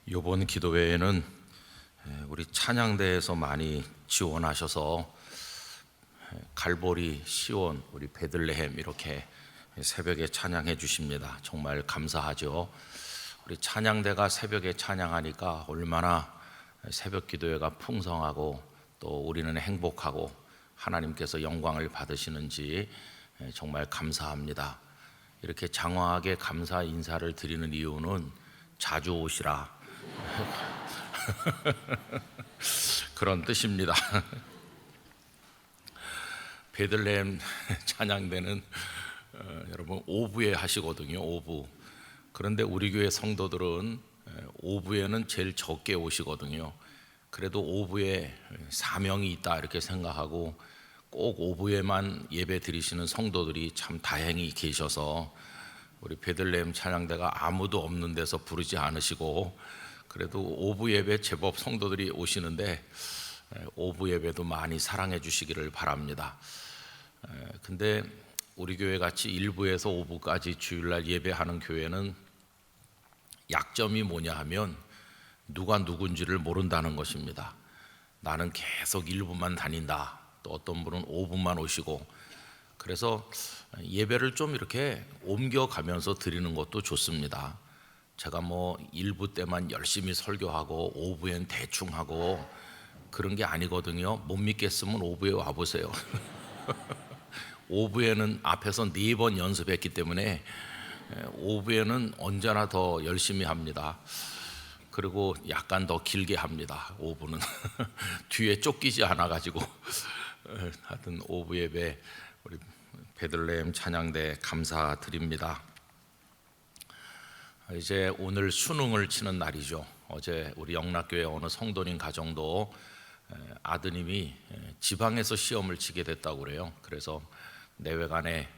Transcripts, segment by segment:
이번 기도회에는 우리 찬양대에서 많이 지원하셔서 갈보리, 시온, 우리 베들레헴 이렇게 새벽에 찬양해 주십니다. 정말 감사하죠. 우리 찬양대가 새벽에 찬양하니까 얼마나 새벽 기도회가 풍성하고 또 우리는 행복하고 하나님께서 영광을 받으시는지 정말 감사합니다. 이렇게 장황하게 감사 인사를 드리는 이유는 자주 오시라 그런 뜻입니다. 베들레헴 찬양대는 여러분 오후에 하시거든요. 오후. 그런데 우리 교회 성도들은 오후에는 제일 적게 오시거든요. 그래도 오후에 사명이 있다 이렇게 생각하고 꼭 오후에만 예배 드리시는 성도들이 참 다행히 계셔서 우리 베들레헴 찬양대가 아무도 없는 데서 부르지 않으시고 그래도 오후 예배 제법 성도들이 오시는데 오후 예배도 많이 사랑해 주시기를 바랍니다. 근데 우리 교회 같이 일부에서 오후까지 주일날 예배하는 교회는 약점이 뭐냐 하면 누가 누군지를 모른다는 것입니다. 나는 계속 일부만 다닌다. 또 어떤 분은 5분만 오시고 그래서 예배를 좀 이렇게 옮겨가면서 드리는 것도 좋습니다. 제가 뭐 일부 때만 열심히 설교하고 오후엔 대충 하고 그런 게 아니거든요. 못 믿겠으면 오후에 와보세요. 오후에는 앞에서 4번 연습했기 때문에 오후에는 언제나 더 열심히 합니다. 그리고 약간 더 길게 합니다. 오후는 뒤에 쫓기지 않아가지고 하여튼 오후 예배 우리 베들레헴 찬양대 감사드립니다. 이제 오늘 수능을 치는 날이죠. 어제 우리 영락교회 어느 성도님 가정도 아드님이 지방에서 시험을 치게 됐다고 그래요. 그래서 내외간에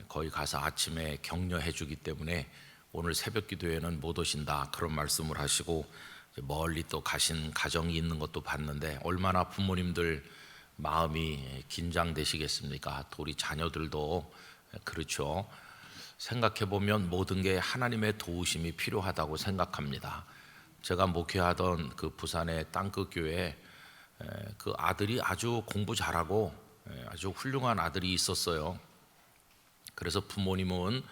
거기 가서 아침에 격려해 주기 때문에 오늘 새벽 기도회는 못 오신다 그런 말씀을 하시고 멀리 또 가신 가정이 있는 것도 봤는데 얼마나 부모님들 마음이 긴장되시겠습니까? 또 우리 자녀들도 그렇죠. 생각해보면 모든 게 하나님의 도우심이 필요하다고 생각합니다. 제가 목회하던 그 부산의 땅끝 교회에 그 아들이 아주 공부 잘하고 아주 훌륭한 아들이 있었어요. 그래서 부모님은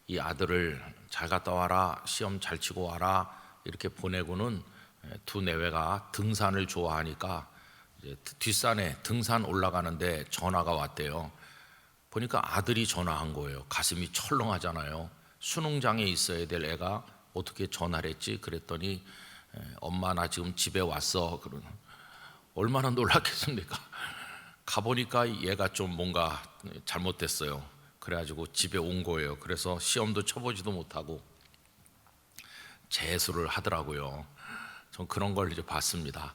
이 아들을 잘 갔다 와라, 시험 잘 치고 와라 이렇게 보내고는 두 내외가 등산을 좋아하니까 이제 뒷산에 등산 올라가는데 전화가 왔대요. 보니까 아들이 전화한 거예요. 가슴이 철렁하잖아요. 수능장에 있어야 될 애가 어떻게 전화를 했지? 그랬더니 엄마 나 지금 집에 왔어. 그러는 얼마나 놀랐겠습니까? 가보니까 얘가 좀 뭔가 잘못됐어요. 그래가지고 집에 온 거예요. 그래서 시험도 쳐보지도 못하고 재수를 하더라고요. 전 그런 걸 이제 봤습니다.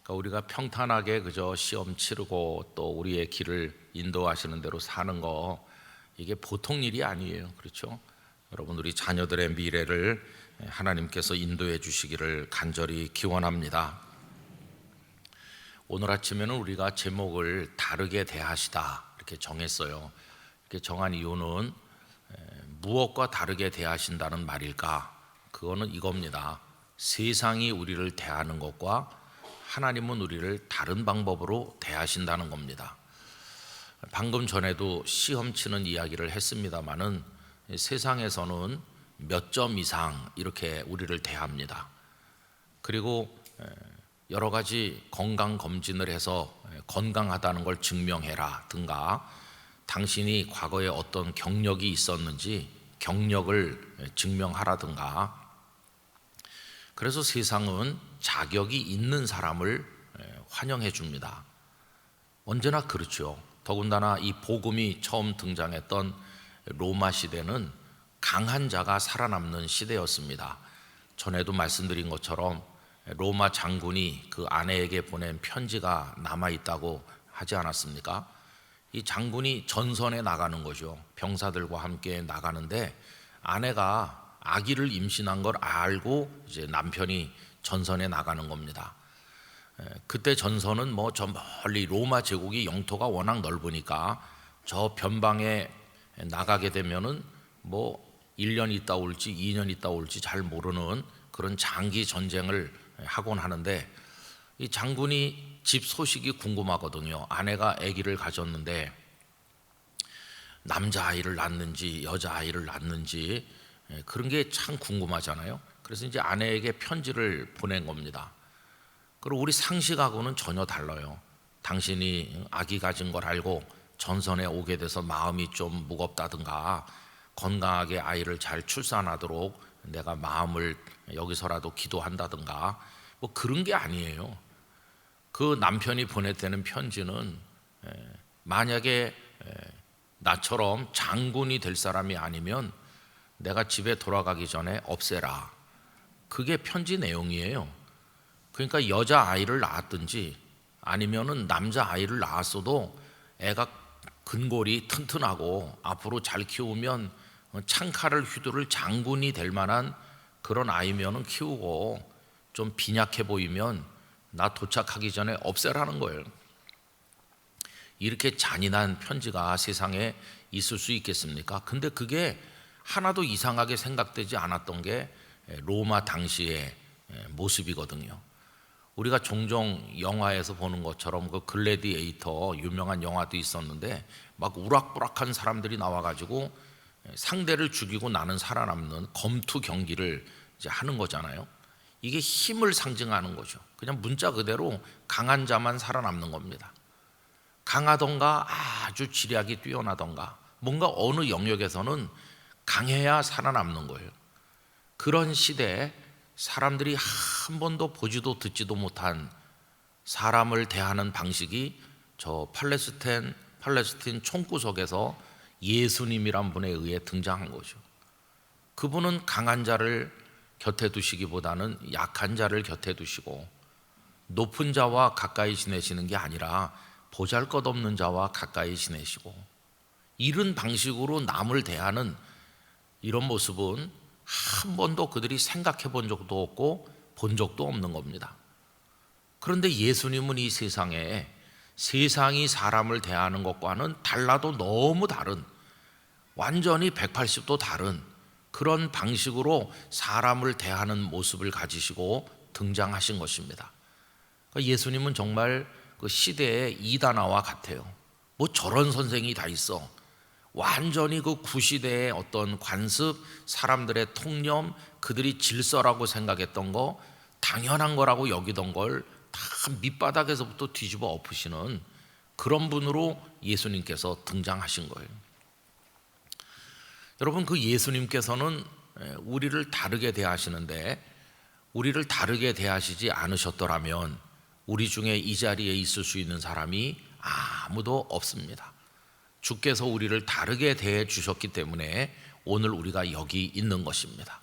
그러니까 우리가 평탄하게 그저 시험 치르고 또 우리의 길을 인도하시는 대로 사는 거 이게 보통 일이 아니에요. 그렇죠? 여러분 우리 자녀들의 미래를 하나님께서 인도해 주시기를 간절히 기원합니다. 오늘 아침에는 우리가 제목을 다르게 대하시다 이렇게 정했어요. 이렇게 정한 이유는 무엇과 다르게 대하신다는 말일까? 그거는 이겁니다. 세상이 우리를 대하는 것과 하나님은 우리를 다른 방법으로 대하신다는 겁니다. 방금 전에도 시험 치는 이야기를 했습니다마는 세상에서는 몇 점 이상 이렇게 우리를 대합니다. 그리고 여러 가지 건강 검진을 해서 건강하다는 걸 증명해라 든가 당신이 과거에 어떤 경력이 있었는지 경력을 증명하라든가 그래서 세상은 자격이 있는 사람을 환영해 줍니다. 언제나 그렇죠. 더군다나 이 복음이 처음 등장했던 로마 시대는 강한 자가 살아남는 시대였습니다. 전에도 말씀드린 것처럼 로마 장군이 그 아내에게 보낸 편지가 남아있다고 하지 않았습니까? 이 장군이 전선에 나가는 거죠. 병사들과 함께 나가는데 아내가 아기를 임신한 걸 알고 이제 남편이 전선에 나가는 겁니다. 그때 전선은 뭐 저 멀리 로마 제국이 영토가 워낙 넓으니까 저 변방에 나가게 되면은 뭐 1년 있다 올지 2년 있다 올지 잘 모르는 그런 장기 전쟁을 하곤 하는데, 이 장군이 집 소식이 궁금하거든요. 아내가 아기를 가졌는데 남자아이를 낳는지 여자아이를 낳는지 그런 게 참 궁금하잖아요. 그래서 이제 아내에게 편지를 보낸 겁니다. 그리고 우리 상식하고는 전혀 달라요. 당신이 아기 가진 걸 알고 전선에 오게 돼서 마음이 좀 무겁다든가 건강하게 아이를 잘 출산하도록 내가 마음을 여기서라도 기도한다든가 뭐 그런 게 아니에요. 그 남편이 보냈다는 편지는 만약에 나처럼 장군이 될 사람이 아니면 내가 집에 돌아가기 전에 없애라, 그게 편지 내용이에요. 그러니까 여자아이를 낳았든지 아니면은 남자아이를 낳았어도 애가 근골이 튼튼하고 앞으로 잘 키우면 창칼을 휘두를 장군이 될 만한 그런 아이면은 키우고, 좀 빈약해 보이면 나 도착하기 전에 없애라는 거예요. 이렇게 잔인한 편지가 세상에 있을 수 있겠습니까? 근데 그게 하나도 이상하게 생각되지 않았던 게 로마 당시의 모습이거든요. 우리가 종종 영화에서 보는 것처럼 그 글래디에이터 유명한 영화도 있었는데 막 우락부락한 사람들이 나와가지고 상대를 죽이고 나는 살아남는 검투 경기를 이제 하는 거잖아요. 이게 힘을 상징하는 거죠. 그냥 문자 그대로 강한 자만 살아남는 겁니다. 강하던가 아주 지략이 뛰어나던가 뭔가 어느 영역에서는 강해야 살아남는 거예요. 그런 시대에 사람들이 한 번도 보지도 듣지도 못한 사람을 대하는 방식이 저 팔레스틴 총구석에서 예수님이란 분에 의해 등장한 거죠. 그분은 강한 자를 곁에 두시기보다는 약한 자를 곁에 두시고 높은 자와 가까이 지내시는 게 아니라 보잘것없는 자와 가까이 지내시고, 이런 방식으로 남을 대하는 이런 모습은 한 번도 그들이 생각해 본 적도 없고 본 적도 없는 겁니다. 그런데 예수님은 이 세상에 세상이 사람을 대하는 것과는 달라도 너무 다른, 완전히 180도 다른 그런 방식으로 사람을 대하는 모습을 가지시고 등장하신 것입니다. 그러니까 예수님은 정말 그 시대의 이다나와 같아요. 뭐 저런 선생이 다 있어. 완전히 그 구시대의 어떤 관습, 사람들의 통념, 그들이 질서라고 생각했던 거, 당연한 거라고 여기던 걸 다 밑바닥에서부터 뒤집어 엎으시는 그런 분으로 예수님께서 등장하신 거예요. 여러분, 그 예수님께서는 우리를 다르게 대하시는데, 우리를 다르게 대하시지 않으셨더라면 우리 중에 이 자리에 있을 수 있는 사람이 아무도 없습니다. 주께서 우리를 다르게 대해 주셨기 때문에 오늘 우리가 여기 있는 것입니다.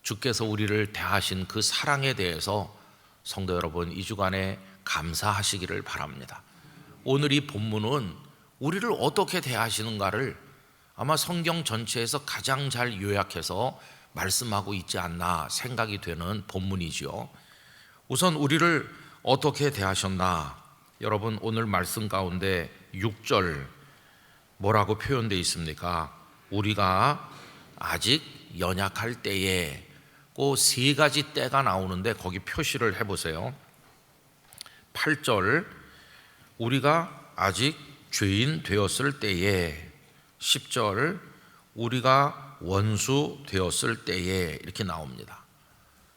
주께서 우리를 대하신 그 사랑에 대해서 성도 여러분, 이 주간에 감사하시기를 바랍니다. 오늘 이 본문은 우리를 어떻게 대하시는가를 아마 성경 전체에서 가장 잘 요약해서 말씀하고 있지 않나 생각이 되는 본문이죠. 우선 우리를 어떻게 대하셨나, 여러분 오늘 말씀 가운데 6절 뭐라고 표현되어 있습니까? 우리가 아직 연약할 때에, 그 세 가지 때가 나오는데 거기 표시를 해보세요. 8절 우리가 아직 죄인 되었을 때에, 10절 우리가 원수 되었을 때에, 이렇게 나옵니다.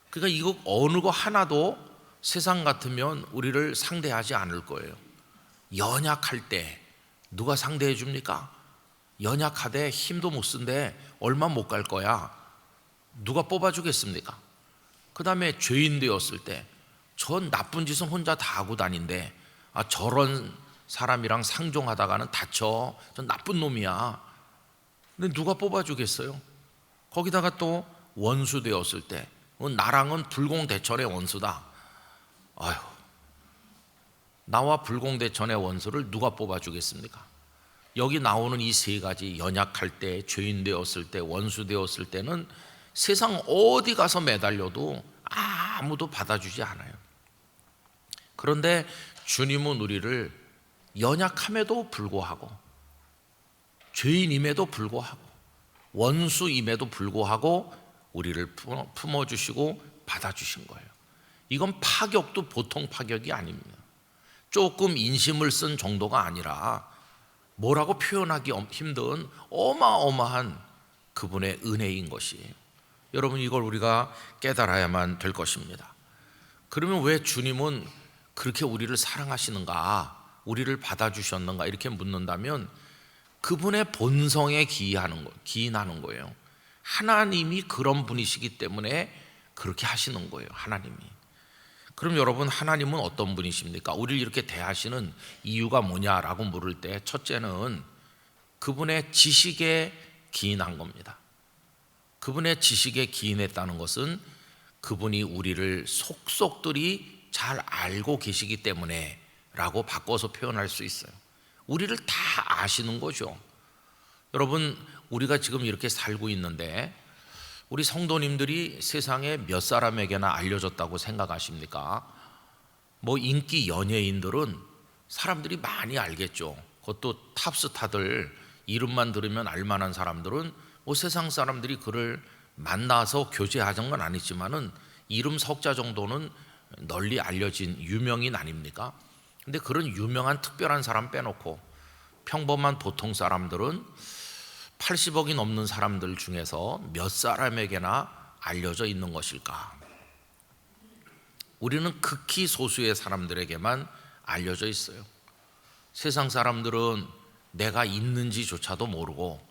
그러니까 이거 어느 거 하나도 세상 같으면 우리를 상대하지 않을 거예요. 연약할 때 누가 상대해 줍니까? 연약하되 힘도 못 쓴데 얼마 못 갈 거야. 누가 뽑아주겠습니까? 그 다음에 죄인 되었을 때, 전 나쁜 짓은 혼자 다 하고 다닌데 저런 사람이랑 상종하다가는 다쳐, 전 나쁜 놈이야. 근데 누가 뽑아주겠어요? 거기다가 또 원수 되었을 때, 나랑은 불공대천의 원수다. 아휴, 나와 불공대천의 원수를 누가 뽑아주겠습니까? 여기 나오는 이 세 가지, 연약할 때, 죄인 되었을 때, 원수 되었을 때는 세상 어디 가서 매달려도 아무도 받아주지 않아요. 그런데 주님은 우리를 연약함에도 불구하고, 죄인임에도 불구하고, 원수임에도 불구하고 우리를 품어주시고 받아주신 거예요. 이건 파격도 보통 파격이 아닙니다. 조금 인심을 쓴 정도가 아니라 뭐라고 표현하기 힘든 어마어마한 그분의 은혜인 것이에요. 여러분, 이걸 우리가 깨달아야만 될 것입니다. 그러면 왜 주님은 그렇게 우리를 사랑하시는가, 우리를 받아주셨는가 이렇게 묻는다면 그분의 본성에 기인하는 거예요. 하나님이 그런 분이시기 때문에 그렇게 하시는 거예요. 하나님이. 그럼 여러분, 하나님은 어떤 분이십니까? 우리를 이렇게 대하시는 이유가 뭐냐라고 물을 때 첫째는 그분의 지식에 기인한 겁니다. 그분의 지식에 기인했다는 것은 그분이 우리를 속속들이 잘 알고 계시기 때문에 라고 바꿔서 표현할 수 있어요. 우리를 다 아시는 거죠. 여러분, 우리가 지금 이렇게 살고 있는데 우리 성도님들이 세상에 몇 사람에게나 알려졌다고 생각하십니까? 뭐 인기 연예인들은 사람들이 많이 알겠죠. 그것도 탑스타들 이름만 들으면 알만한 사람들은 뭐 세상 사람들이 그를 만나서 교제하는 건 아니지만은 이름 석자 정도는 널리 알려진 유명인 아닙니까? 근데 그런 유명한 특별한 사람 빼놓고 평범한 보통 사람들은 80억이 넘는 사람들 중에서 몇 사람에게나 알려져 있는 것일까? 우리는 극히 소수의 사람들에게만 알려져 있어요. 세상 사람들은 내가 있는지조차도 모르고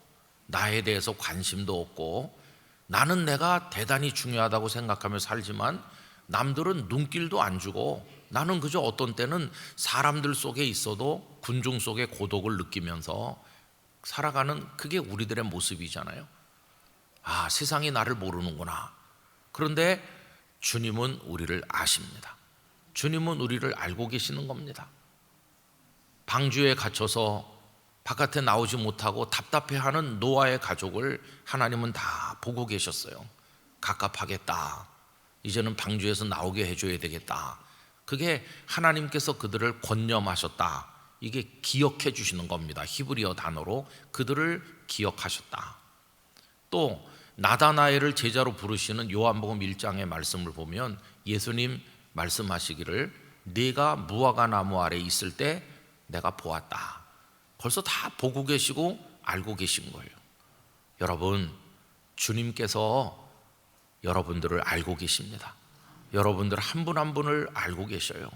나에 대해서 관심도 없고 나는 내가 대단히 중요하다고 생각하며 살지만 남들은 눈길도 안 주고 나는 그저 어떤 때는 사람들 속에 있어도 군중 속의 고독을 느끼면서 살아가는, 그게 우리들의 모습이잖아요. 아, 세상이 나를 모르는구나. 그런데 주님은 우리를 아십니다. 주님은 우리를 알고 계시는 겁니다. 방주에 갇혀서 바깥에 나오지 못하고 답답해하는 노아의 가족을 하나님은 다 보고 계셨어요. 갑갑하겠다. 이제는 방주에서 나오게 해줘야 되겠다. 그게 하나님께서 그들을 권념하셨다. 이게 기억해 주시는 겁니다. 히브리어 단어로 그들을 기억하셨다. 또 나다나엘을 제자로 부르시는 요한복음 1장의 말씀을 보면 예수님 말씀하시기를 네가 무화과 나무 아래 있을 때 내가 보았다. 벌써 다 보고 계시고 알고 계신 거예요. 여러분, 주님께서 여러분들을 알고 계십니다. 여러분들 한 분 한 분을 알고 계셔요.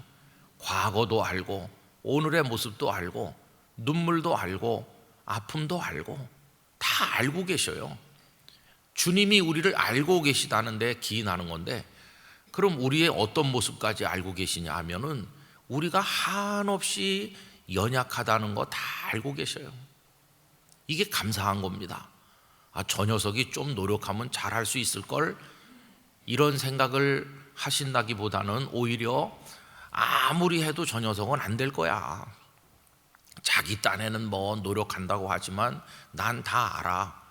과거도 알고 오늘의 모습도 알고 눈물도 알고 아픔도 알고 다 알고 계셔요. 주님이 우리를 알고 계시다는데 기인하는 건데, 그럼 우리의 어떤 모습까지 알고 계시냐 하면은 우리가 한없이 연약하다는 거 다 알고 계셔요. 이게 감사한 겁니다. 아, 저 녀석이 좀 노력하면 잘할 수 있을 걸, 이런 생각을 하신다기보다는 오히려 아무리 해도 저 녀석은 안 될 거야. 자기 딴에는 뭐 노력한다고 하지만 난 다 알아.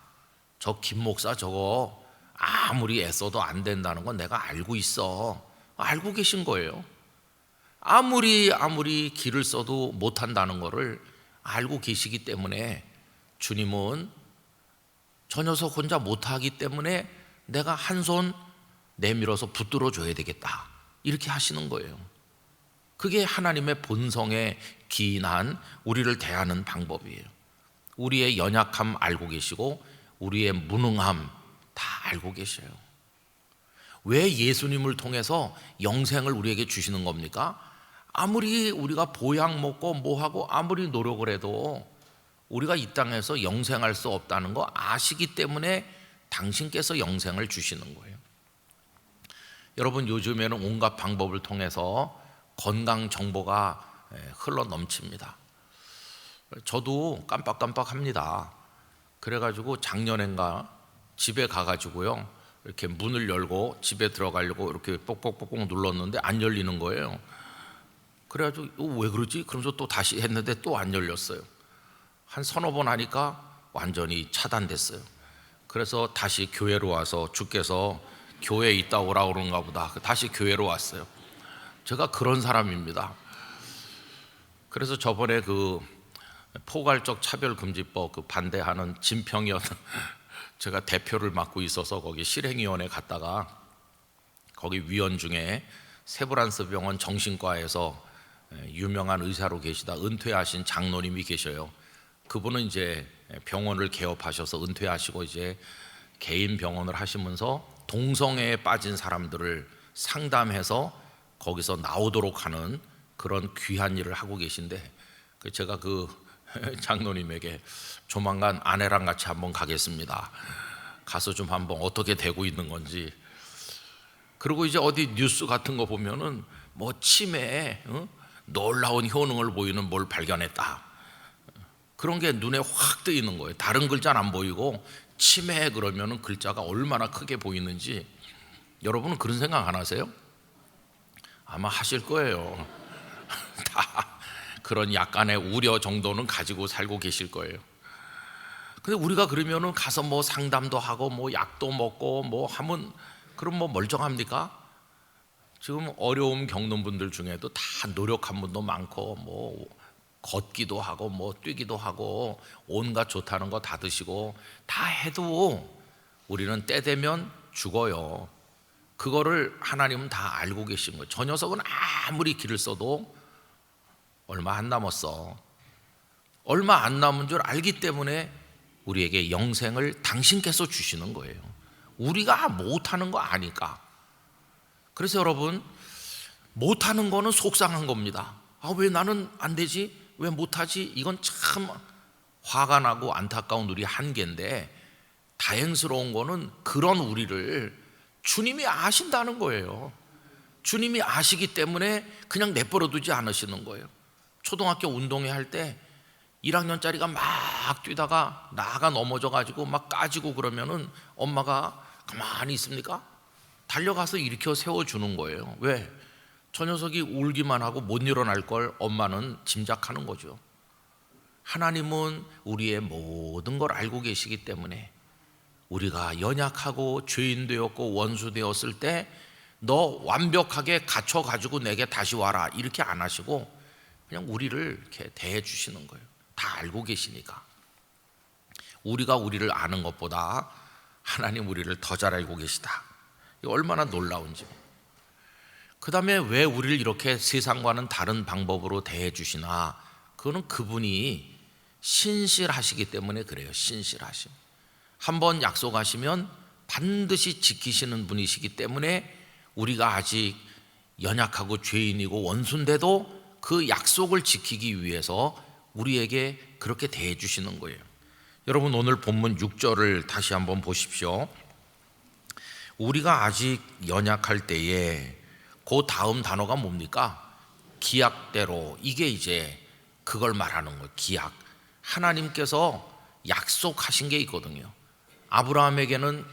저 김 목사 저거 아무리 애써도 안 된다는 건 내가 알고 있어. 알고 계신 거예요. 아무리 길을 써도 못한다는 거를 알고 계시기 때문에 주님은 저 녀석 혼자 못하기 때문에 내가 한 손 내밀어서 붙들어 줘야 되겠다, 이렇게 하시는 거예요. 그게 하나님의 본성에 기인한 우리를 대하는 방법이에요. 우리의 연약함 알고 계시고 우리의 무능함 다 알고 계셔요. 왜 예수님을 통해서 영생을 우리에게 주시는 겁니까? 아무리 우리가 보약 먹고 뭐하고 아무리 노력을 해도 우리가 이 땅에서 영생할 수 없다는 거 아시기 때문에 당신께서 영생을 주시는 거예요. 여러분, 요즘에는 온갖 방법을 통해서 건강 정보가 흘러 넘칩니다. 저도 깜빡깜빡합니다. 그래가지고 작년엔가 집에 가가지고요, 이렇게 문을 열고 집에 들어가려고 이렇게 뽁뽁뽁 눌렀는데 안 열리는 거예요. 그래가지고 왜 그러지? 그러면서 또 다시 했는데 또 안 열렸어요. 한 서너 번 하니까 완전히 차단됐어요. 그래서 다시 교회로 와서 주께서 교회에 있다 오라 그런가 보다, 다시 교회로 왔어요. 제가 그런 사람입니다. 그래서 저번에 그 포괄적 차별금지법 그 반대하는 진평위원 제가 대표를 맡고 있어서 거기 실행위원회 갔다가 거기 위원 중에 세브란스 병원 정신과에서 유명한 의사로 계시다 은퇴하신 장로님이 계셔요. 그분은 이제 병원을 개업하셔서 은퇴하시고 이제 개인 병원을 하시면서 동성애에 빠진 사람들을 상담해서 거기서 나오도록 하는 그런 귀한 일을 하고 계신데, 제가 그 장로님에게 조만간 아내랑 같이 한번 가겠습니다. 가서 좀 한번 어떻게 되고 있는 건지. 그리고 이제 어디 뉴스 같은 거 보면은 뭐 치매에 놀라운 효능을 보이는 뭘 발견했다, 그런 게 눈에 확 뜨이는 거예요. 다른 글자는 안 보이고 치매 그러면은 글자가 얼마나 크게 보이는지. 여러분은 그런 생각 안 하세요? 아마 하실 거예요. 다 그런 약간의 우려 정도는 가지고 살고 계실 거예요. 근데 우리가 그러면은 가서 뭐 상담도 하고 뭐 약도 먹고 뭐 하면 그럼 뭐 멀쩡합니까? 지금 어려움 겪는 분들 중에도 다 노력한 분도 많고 뭐 걷기도 하고 뭐 뛰기도 하고 온갖 좋다는 거 다 드시고 다 해도 우리는 때 되면 죽어요. 그거를 하나님은 다 알고 계신 거예요. 저 녀석은 아무리 길을 써도 얼마 안 남았어. 얼마 안 남은 줄 알기 때문에 우리에게 영생을 당신께서 주시는 거예요. 우리가 못하는 거 아니까. 그래서 여러분, 못하는 거는 속상한 겁니다. 왜 나는 안 되지? 왜 못하지? 이건 참 화가 나고 안타까운 우리 한계인데, 다행스러운 거는 그런 우리를 주님이 아신다는 거예요. 주님이 아시기 때문에 그냥 내버려 두지 않으시는 거예요. 초등학교 운동회 할 때 1학년짜리가 막 뛰다가 나가 넘어져 가지고 막 까지고 그러면은 엄마가 가만히 있습니까? 달려가서 일으켜 세워주는 거예요. 왜? 저 녀석이 울기만 하고 못 일어날 걸 엄마는 짐작하는 거죠. 하나님은 우리의 모든 걸 알고 계시기 때문에 우리가 연약하고 죄인 되었고 원수 되었을 때 너 완벽하게 갖춰가지고 내게 다시 와라 이렇게 안 하시고 그냥 우리를 이렇게 대해 주시는 거예요. 다 알고 계시니까. 우리가 우리를 아는 것보다 하나님 우리를 더 잘 알고 계시다. 이거 얼마나 놀라운지. 그 다음에 왜 우리를 이렇게 세상과는 다른 방법으로 대해 주시나? 그거는 그분이 신실하시기 때문에 그래요. 신실하심. 한번 약속하시면 반드시 지키시는 분이시기 때문에 우리가 아직 연약하고 죄인이고 원수인데도 그 약속을 지키기 위해서 우리에게 그렇게 대해 주시는 거예요. 여러분, 오늘 본문 6절을 다시 한번 보십시오. 우리가 아직 연약할 때에 그 다음 단어가 뭡니까? 기약대로. 이게 이제 그걸 말하는 거예요. 기약. 하나님께서 약속하신 게 있거든요. 아브라함에게는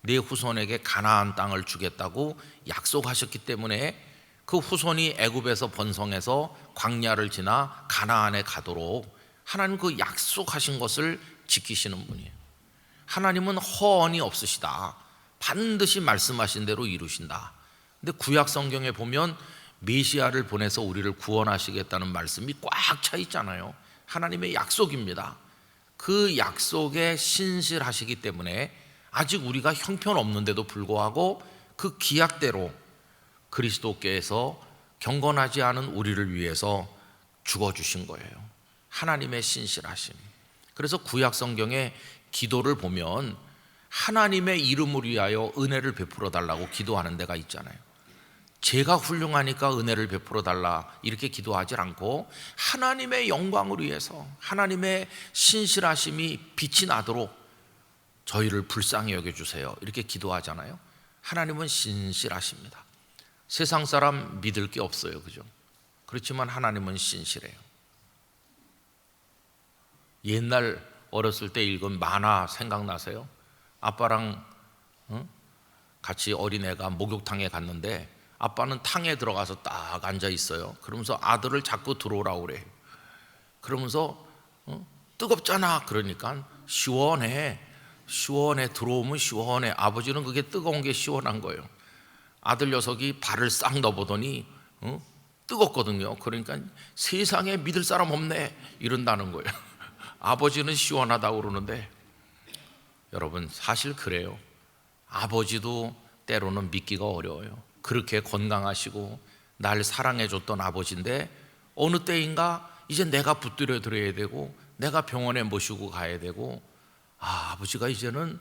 내 후손에게 가나안 땅을 주겠다고 약속하셨기 때문에 그 후손이 애굽에서 번성해서 광야를 지나 가나안에 가도록 하나님 그 약속하신 것을 지키시는 분이에요. 하나님은 허언이 없으시다. 반드시 말씀하신 대로 이루신다. 근데 구약 성경에 보면 메시아를 보내서 우리를 구원하시겠다는 말씀이 꽉 차 있잖아요. 하나님의 약속입니다. 그 약속에 신실하시기 때문에 아직 우리가 형편없는데도 불구하고 그 기약대로 그리스도께서 경건하지 않은 우리를 위해서 죽어주신 거예요. 하나님의 신실하심. 그래서 구약 성경의 기도를 보면 하나님의 이름을 위하여 은혜를 베풀어 달라고 기도하는 데가 있잖아요. 제가 훌륭하니까 은혜를 베풀어 달라 이렇게 기도하지 않고 하나님의 영광을 위해서 하나님의 신실하심이 빛이 나도록 저희를 불쌍히 여겨주세요 이렇게 기도하잖아요. 하나님은 신실하십니다. 세상 사람 믿을 게 없어요, 그죠? 그렇지만 하나님은 신실해요. 옛날 어렸을 때 읽은 만화 생각나세요? 아빠랑 같이 어린애가 목욕탕에 갔는데 아빠는 탕에 들어가서 딱 앉아 있어요. 그러면서 아들을 자꾸 들어오라고 그래요. 그러면서 뜨겁잖아. 그러니까 시원해. 들어오면 시원해. 아버지는 그게 뜨거운 게 시원한 거예요. 아들 녀석이 발을 싹 넣어보더니 뜨겁거든요. 그러니까 세상에 믿을 사람 없네 이런다는 거예요. 아버지는 시원하다고 그러는데 여러분 사실 그래요. 아버지도 때로는 믿기가 어려워요. 그렇게 건강하시고 날 사랑해줬던 아버지인데 어느 때인가 이제 내가 붙들어 드려야 되고 내가 병원에 모시고 가야 되고, 아버지가 이제는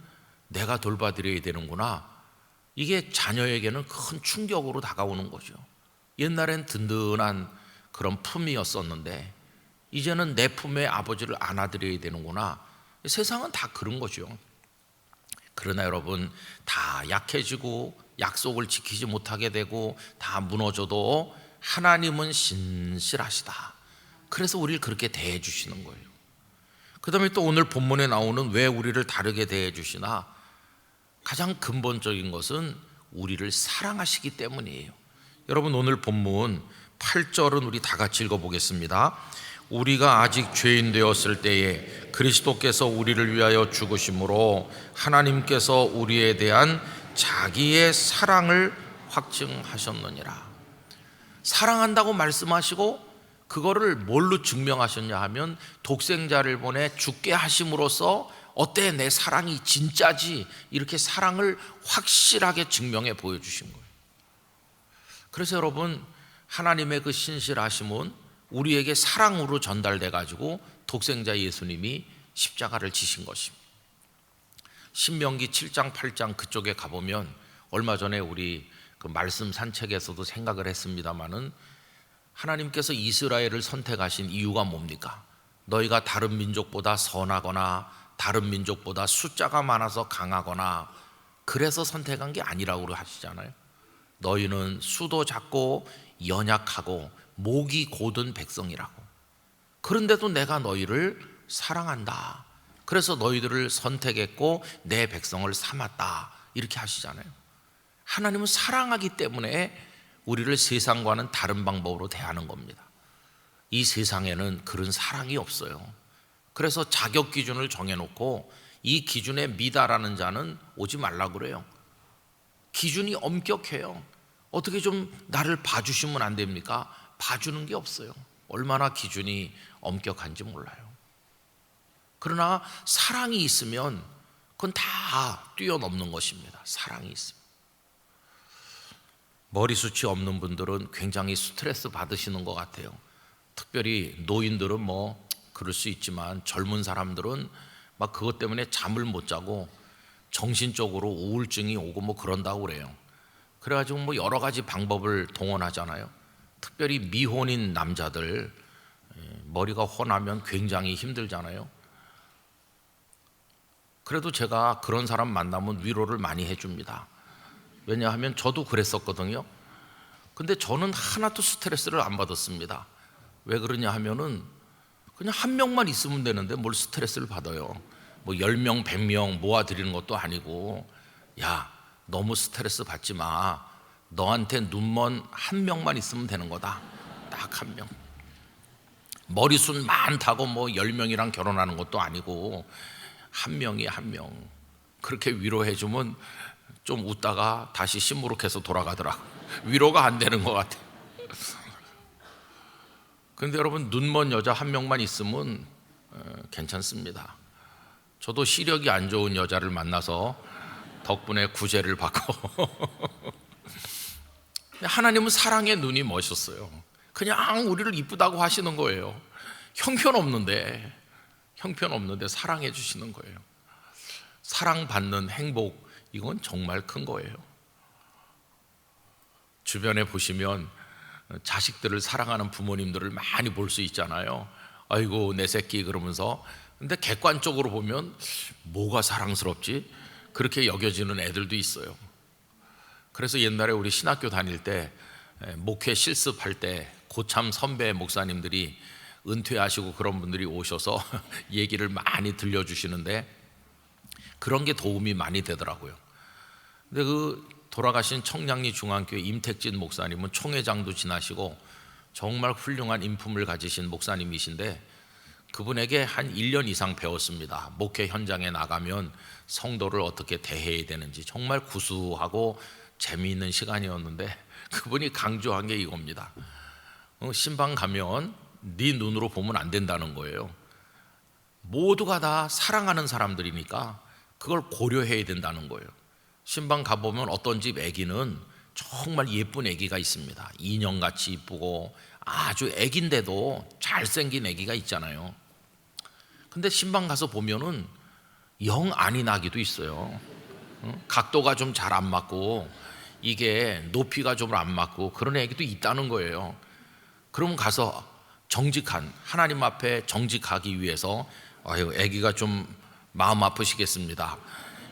내가 돌봐드려야 되는구나. 이게 자녀에게는 큰 충격으로 다가오는 거죠. 옛날엔 든든한 그런 품이었었는데 이제는 내 품에 아버지를 안아드려야 되는구나. 세상은 다 그런 거죠. 그러나 여러분, 다 약해지고 약속을 지키지 못하게 되고 다 무너져도 하나님은 신실하시다. 그래서 우리를 그렇게 대해 주시는 거예요. 그 다음에 또 오늘 본문에 나오는 왜 우리를 다르게 대해 주시나, 가장 근본적인 것은 우리를 사랑하시기 때문이에요. 여러분, 오늘 본문 8절은 우리 다 같이 읽어보겠습니다. 우리가 아직 죄인 되었을 때에 그리스도께서 우리를 위하여 죽으심으로 하나님께서 우리에 대한 자기의 사랑을 확증하셨느니라. 사랑한다고 말씀하시고 그거를 뭘로 증명하셨냐 하면 독생자를 보내 죽게 하심으로써 어때, 내 사랑이 진짜지, 이렇게 사랑을 확실하게 증명해 보여주신 거예요. 그래서 여러분, 하나님의 그 신실하심은 우리에게 사랑으로 전달돼 가지고 독생자 예수님이 십자가를 지신 것입니다. 신명기 7장 8장 그쪽에 가보면 얼마 전에 우리 그 말씀 산책에서도 생각을 했습니다마는 하나님께서 이스라엘을 선택하신 이유가 뭡니까? 너희가 다른 민족보다 선하거나 다른 민족보다 숫자가 많아서 강하거나 그래서 선택한 게 아니라고 하시잖아요. 너희는 수도 작고 연약하고 목이 곧은 백성이라고. 그런데도 내가 너희를 사랑한다. 그래서 너희들을 선택했고 내 백성을 삼았다. 이렇게 하시잖아요. 하나님은 사랑하기 때문에 우리를 세상과는 다른 방법으로 대하는 겁니다. 이 세상에는 그런 사랑이 없어요. 그래서 자격 기준을 정해놓고 이 기준에 미달하는 자는 오지 말라고 그래요. 기준이 엄격해요. 어떻게 좀 나를 봐주시면 안 됩니까? 봐주는 게 없어요. 얼마나 기준이 엄격한지 몰라요. 그러나 사랑이 있으면 그건 다 뛰어넘는 것입니다. 사랑이 있으면. 머리숱이 없는 분들은 굉장히 스트레스 받으시는 것 같아요. 특별히 노인들은 뭐 그럴 수 있지만 젊은 사람들은 막 그것 때문에 잠을 못 자고 정신적으로 우울증이 오고 뭐 그런다고 그래요. 그래가지고 뭐 여러 가지 방법을 동원하잖아요. 특별히 미혼인 남자들, 머리가 훤하면 굉장히 힘들잖아요. 그래도 제가 그런 사람 만나면 위로를 많이 해줍니다. 왜냐하면 저도 그랬었거든요. 근데 저는 하나도 스트레스를 안 받았습니다. 왜 그러냐 하면은 그냥 한 명만 있으면 되는데 뭘 스트레스를 받아요. 뭐 10명, 100명 모아드리는 것도 아니고, 야, 너무 스트레스 받지 마. 너한테 눈먼 한 명만 있으면 되는 거다. 딱 한 명. 머리숱 많다고 뭐 10명이랑 결혼하는 것도 아니고 한 명이 한 명. 그렇게 위로해주면 좀 웃다가 다시 시무룩해서 돌아가더라고. 위로가 안 되는 것 같아. 그런데 여러분, 눈먼 여자 한 명만 있으면 괜찮습니다. 저도 시력이 안 좋은 여자를 만나서 덕분에 구제를 받고 하나님은 사랑의 눈이 멋있어요. 그냥 우리를 이쁘다고 하시는 거예요. 형편없는데 사랑해 주시는 거예요. 사랑받는 행복, 이건 정말 큰 거예요. 주변에 보시면 자식들을 사랑하는 부모님들을 많이 볼 수 있잖아요. 아이고 내 새끼 그러면서. 근데 객관적으로 보면 뭐가 사랑스럽지? 그렇게 여겨지는 애들도 있어요. 그래서 옛날에 우리 신학교 다닐 때 목회 실습할 때 고참 선배 목사님들이 은퇴하시고 그런 분들이 오셔서 얘기를 많이 들려주시는데 그런 게 도움이 많이 되더라고요. 근데 그 돌아가신 청량리 중앙교회 임택진 목사님은 총회장도 지나시고 정말 훌륭한 인품을 가지신 목사님이신데 그분에게 한 1년 이상 배웠습니다. 목회 현장에 나가면 성도를 어떻게 대해야 되는지. 정말 구수하고 재미있는 시간이었는데 그분이 강조한 게 이겁니다. 신방 가면 네 눈으로 보면 안 된다는 거예요. 모두가 다 사랑하는 사람들이니까 그걸 고려해야 된다는 거예요. 신방 가보면 어떤 집 아기는 정말 예쁜 아기가 있습니다. 인형같이 이쁘고 아주 아기인데도 잘생긴 아기가 있잖아요. 근데 신방 가서 보면은 영 아닌 아기도 있어요. 각도가 좀 잘 안 맞고 이게 높이가 좀 안 맞고 그런 아기도 있다는 거예요. 그럼 가서 정직한 하나님 앞에 정직하기 위해서 아유 아기가 좀 마음 아프시겠습니다,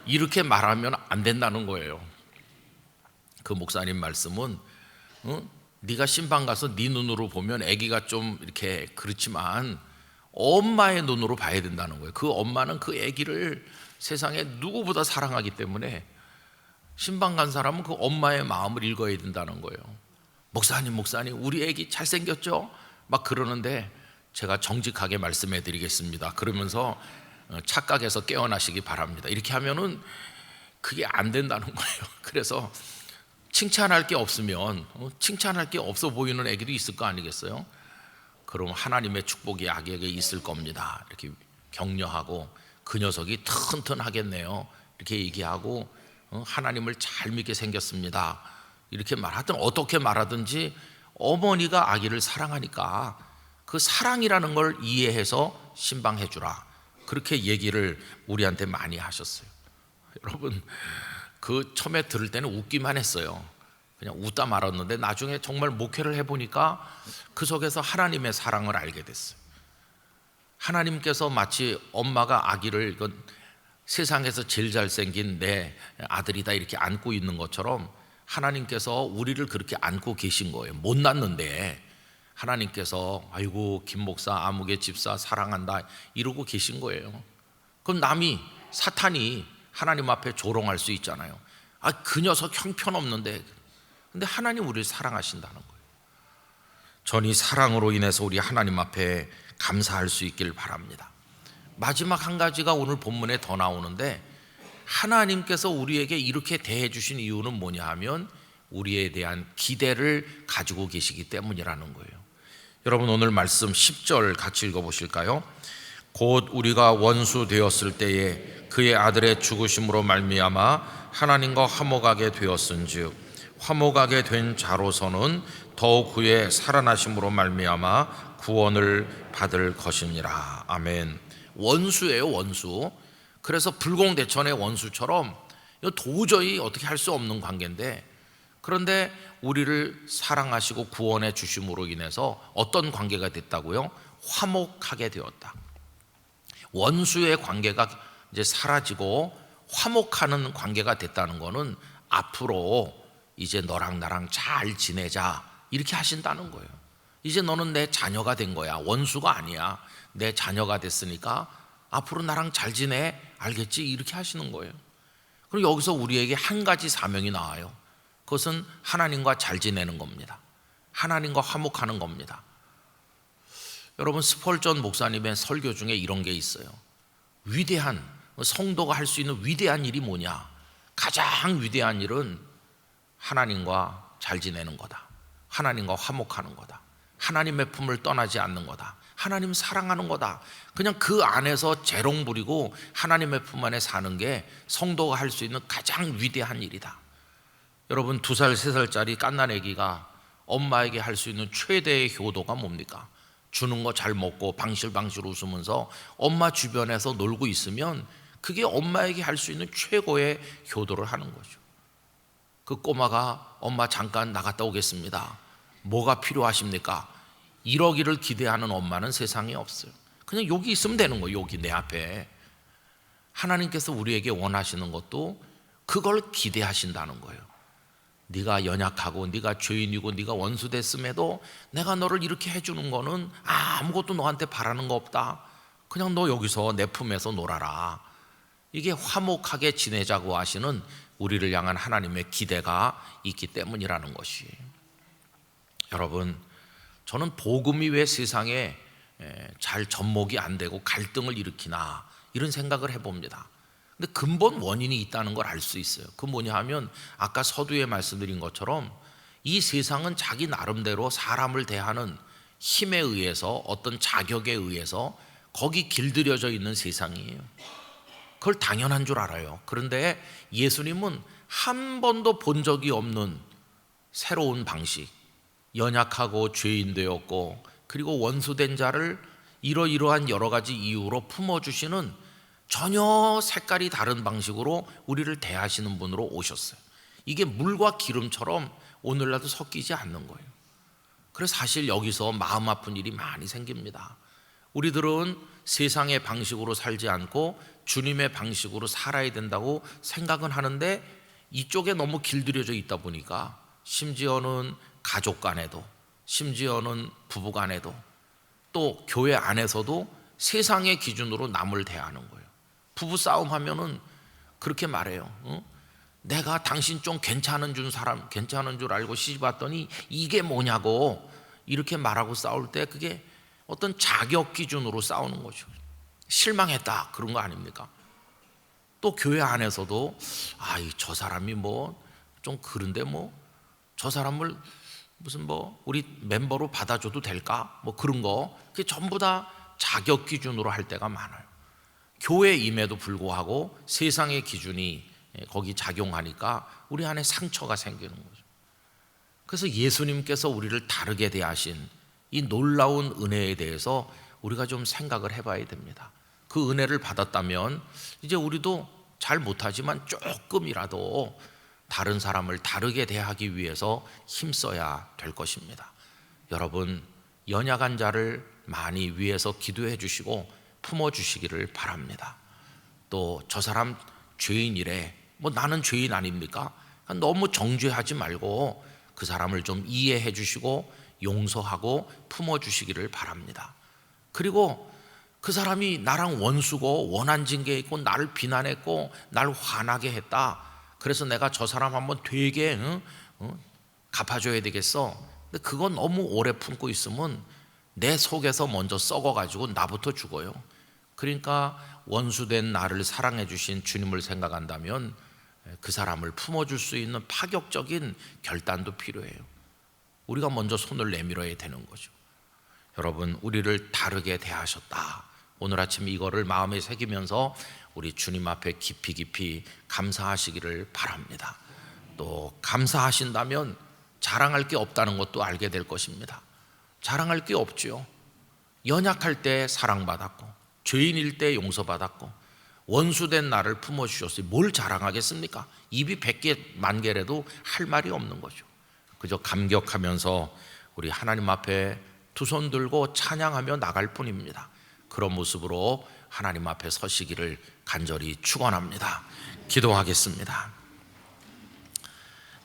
이렇게 말하면 안 된다는 거예요. 그 목사님 말씀은 네가 신방 가서 네 눈으로 보면 아기가 좀 이렇게 그렇지만 엄마의 눈으로 봐야 된다는 거예요. 그 엄마는 그 아기를 세상에 누구보다 사랑하기 때문에 신방 간 사람은 그 엄마의 마음을 읽어야 된다는 거예요. 목사님 우리 아기 잘생겼죠? 막 그러는데 제가 정직하게 말씀해 드리겠습니다 그러면서 착각해서 깨어나시기 바랍니다. 이렇게 하면은 그게 안 된다는 거예요. 그래서 칭찬할 게 없으면 칭찬할 게 없어 보이는 애기도 있을 거 아니겠어요? 그럼 하나님의 축복이 아기에게 있을 겁니다. 이렇게 격려하고 그 녀석이 튼튼하겠네요, 이렇게 얘기하고 하나님을 잘 믿게 생겼습니다, 이렇게 말하든 어떻게 말하든지 어머니가 아기를 사랑하니까 그 사랑이라는 걸 이해해서 신방해 주라, 그렇게 얘기를 우리한테 많이 하셨어요. 여러분 그 처음에 들을 때는 웃기만 했어요. 그냥 웃다 말았는데 나중에 정말 목회를 해보니까 그 속에서 하나님의 사랑을 알게 됐어요. 하나님께서 마치 엄마가 아기를 이건 세상에서 제일 잘생긴 내 아들이다 이렇게 안고 있는 것처럼 하나님께서 우리를 그렇게 안고 계신 거예요. 못 낳는데 하나님께서 아이고 김 목사 아무개 집사 사랑한다 이러고 계신 거예요. 그럼 남이 사탄이 하나님 앞에 조롱할 수 있잖아요. 아, 그 녀석 형편없는데. 근데 하나님 우리를 사랑하신다는 거예요. 전이 사랑으로 인해서 우리 하나님 앞에 감사할 수 있길 바랍니다. 마지막 한 가지가 오늘 본문에 더 나오는데 하나님께서 우리에게 이렇게 대해 주신 이유는 뭐냐 하면 우리에 대한 기대를 가지고 계시기 때문이라는 거예요. 여러분 오늘 말씀 10절 같이 읽어보실까요? 곧 우리가 원수 되었을 때에 그의 아들의 죽으심으로 말미암아 하나님과 화목하게 되었은즉 화목하게 된 자로서는 더욱 그의 살아나심으로 말미암아 구원을 받을 것이니라. 아멘. 원수예요, 원수. 그래서 불공대천의 원수처럼 도저히 어떻게 할 수 없는 관계인데, 그런데 우리를 사랑하시고 구원해 주심으로 인해서 어떤 관계가 됐다고요? 화목하게 되었다. 원수의 관계가 이제 사라지고 화목하는 관계가 됐다는 것은 앞으로 이제 너랑 나랑 잘 지내자 이렇게 하신다는 거예요. 이제 너는 내 자녀가 된 거야. 원수가 아니야. 내 자녀가 됐으니까 앞으로 나랑 잘 지내, 알겠지? 이렇게 하시는 거예요. 그리고 여기서 우리에게 한 가지 사명이 나와요. 그것은 하나님과 잘 지내는 겁니다. 하나님과 화목하는 겁니다. 여러분 스펄전 목사님의 설교 중에 이런 게 있어요. 위대한 성도가 할 수 있는 위대한 일이 뭐냐? 가장 위대한 일은 하나님과 잘 지내는 거다. 하나님과 화목하는 거다. 하나님의 품을 떠나지 않는 거다. 하나님 사랑하는 거다. 그냥 그 안에서 재롱 부리고 하나님의 품 안에 사는 게 성도가 할 수 있는 가장 위대한 일이다. 여러분 2살, 3살짜리 갓난아기가 엄마에게 할 수 있는 최대의 효도가 뭡니까? 주는 거 잘 먹고 방실방실 웃으면서 엄마 주변에서 놀고 있으면 그게 엄마에게 할 수 있는 최고의 효도를 하는 거죠. 그 꼬마가 엄마 잠깐 나갔다 오겠습니다. 뭐가 필요하십니까? 이러기를 기대하는 엄마는 세상에 없어요. 그냥 여기 있으면 되는 거예요. 여기 내 앞에. 하나님께서 우리에게 원하시는 것도 그걸 기대하신다는 거예요. 네가 연약하고 네가 죄인이고 네가 원수 됐음에도 내가 너를 이렇게 해주는 거는 아무것도 너한테 바라는 거 없다. 그냥 너 여기서 내 품에서 놀아라. 이게 화목하게 지내자고 하시는 우리를 향한 하나님의 기대가 있기 때문이라는 것이. 여러분 저는 복음이 왜 세상에 잘 접목이 안 되고 갈등을 일으키나 이런 생각을 해봅니다. 근데 근본 원인이 있다는 걸 알 수 있어요. 그 뭐냐 하면 아까 서두에 말씀드린 것처럼 이 세상은 자기 나름대로 사람을 대하는 힘에 의해서 어떤 자격에 의해서 거기 길들여져 있는 세상이에요. 그걸 당연한 줄 알아요. 그런데 예수님은 한 번도 본 적이 없는 새로운 방식, 연약하고 죄인 되었고 그리고 원수된 자를 이러이러한 여러 가지 이유로 품어주시는 전혀 색깔이 다른 방식으로 우리를 대하시는 분으로 오셨어요. 이게 물과 기름처럼 오늘날도 섞이지 않는 거예요. 그래서 사실 여기서 마음 아픈 일이 많이 생깁니다. 우리들은 세상의 방식으로 살지 않고 주님의 방식으로 살아야 된다고 생각은 하는데 이쪽에 너무 길들여져 있다 보니까 심지어는 가족 간에도, 심지어는 부부 간에도, 또 교회 안에서도 세상의 기준으로 남을 대하는 거예요. 부부 싸움 하면은 그렇게 말해요. 내가 당신 좀 괜찮은 줄 알고 시집 왔더니 이게 뭐냐고 이렇게 말하고 싸울 때 그게 어떤 자격 기준으로 싸우는 거죠. 실망했다 그런 거 아닙니까? 또 교회 안에서도 저 사람이 뭐 좀 그런데 뭐 저 사람을 무슨 뭐 우리 멤버로 받아줘도 될까? 뭐 그런 거 그게 전부 다 자격 기준으로 할 때가 많아요. 교회임에도 불구하고 세상의 기준이 거기 작용하니까 우리 안에 상처가 생기는 거죠. 그래서 예수님께서 우리를 다르게 대하신 이 놀라운 은혜에 대해서 우리가 좀 생각을 해봐야 됩니다. 그 은혜를 받았다면 이제 우리도 잘 못하지만 조금이라도 다른 사람을 다르게 대하기 위해서 힘써야 될 것입니다. 여러분, 연약한 자를 많이 위해서 기도해 주시고 품어주시기를 바랍니다. 또 저 사람 죄인이래, 뭐 나는 죄인 아닙니까? 너무 정죄하지 말고 그 사람을 좀 이해해 주시고 용서하고 품어주시기를 바랍니다. 그리고 그 사람이 나랑 원수고 원한 징계 있고 나를 비난했고 날 화나게 했다, 그래서 내가 저 사람 한번 되게 갚아줘야 되겠어. 근데 그거 너무 오래 품고 있으면 내 속에서 먼저 썩어가지고 나부터 죽어요. 그러니까 원수된 나를 사랑해 주신 주님을 생각한다면 그 사람을 품어줄 수 있는 파격적인 결단도 필요해요. 우리가 먼저 손을 내밀어야 되는 거죠. 여러분, 우리를 다르게 대하셨다. 오늘 아침 이거를 마음에 새기면서 우리 주님 앞에 깊이 감사하시기를 바랍니다. 또 감사하신다면 자랑할 게 없다는 것도 알게 될 것입니다. 자랑할 게 없죠. 연약할 때 사랑받았고 죄인일 때 용서받았고 원수된 나를 품어주셨어요. 뭘 자랑하겠습니까? 입이 100개 만개라도 할 말이 없는 거죠. 그저 감격하면서 우리 하나님 앞에 두 손 들고 찬양하며 나갈 뿐입니다. 그런 모습으로 하나님 앞에 서시기를 간절히 축원합니다. 기도하겠습니다.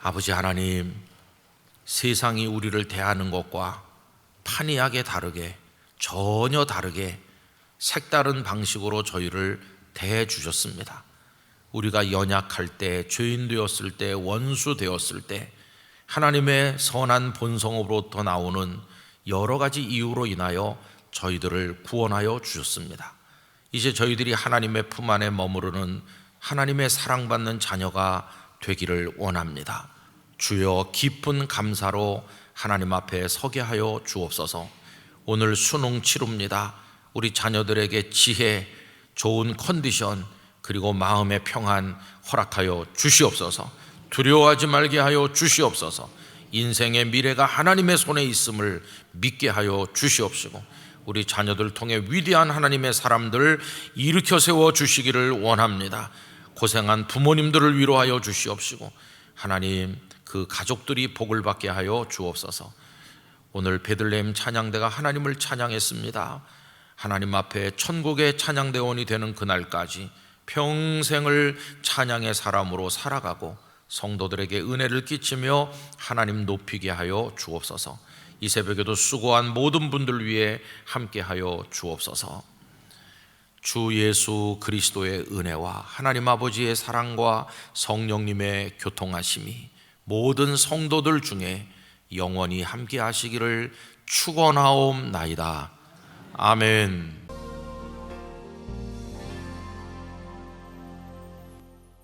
아버지 하나님, 세상이 우리를 대하는 것과 판이하게 다르게, 전혀 다르게 색다른 방식으로 저희를 대해 주셨습니다. 우리가 연약할 때, 죄인 되었을 때, 원수 되었을 때 하나님의 선한 본성으로부터 나오는 여러 가지 이유로 인하여 저희들을 구원하여 주셨습니다. 이제 저희들이 하나님의 품 안에 머무르는 하나님의 사랑받는 자녀가 되기를 원합니다. 주여, 깊은 감사로 하나님 앞에 서게 하여 주옵소서. 오늘 수능 치릅니다. 우리 자녀들에게 지혜, 좋은 컨디션, 그리고 마음의 평안 허락하여 주시옵소서. 두려워하지 말게 하여 주시옵소서. 인생의 미래가 하나님의 손에 있음을 믿게 하여 주시옵시고 우리 자녀들 통해 위대한 하나님의 사람들을 일으켜 세워 주시기를 원합니다. 고생한 부모님들을 위로하여 주시옵시고 하나님, 그 가족들이 복을 받게 하여 주옵소서. 오늘 베들레헴 찬양대가 하나님을 찬양했습니다. 하나님 앞에 천국의 찬양대원이 되는 그날까지 평생을 찬양의 사람으로 살아가고 성도들에게 은혜를 끼치며 하나님 높이게 하여 주옵소서. 이 새벽에도 수고한 모든 분들 위해 함께하여 주옵소서. 주 예수 그리스도의 은혜와 하나님 아버지의 사랑과 성령님의 교통하심이 모든 성도들 중에 영원히 함께하시기를 축원하옵나이다. 아멘.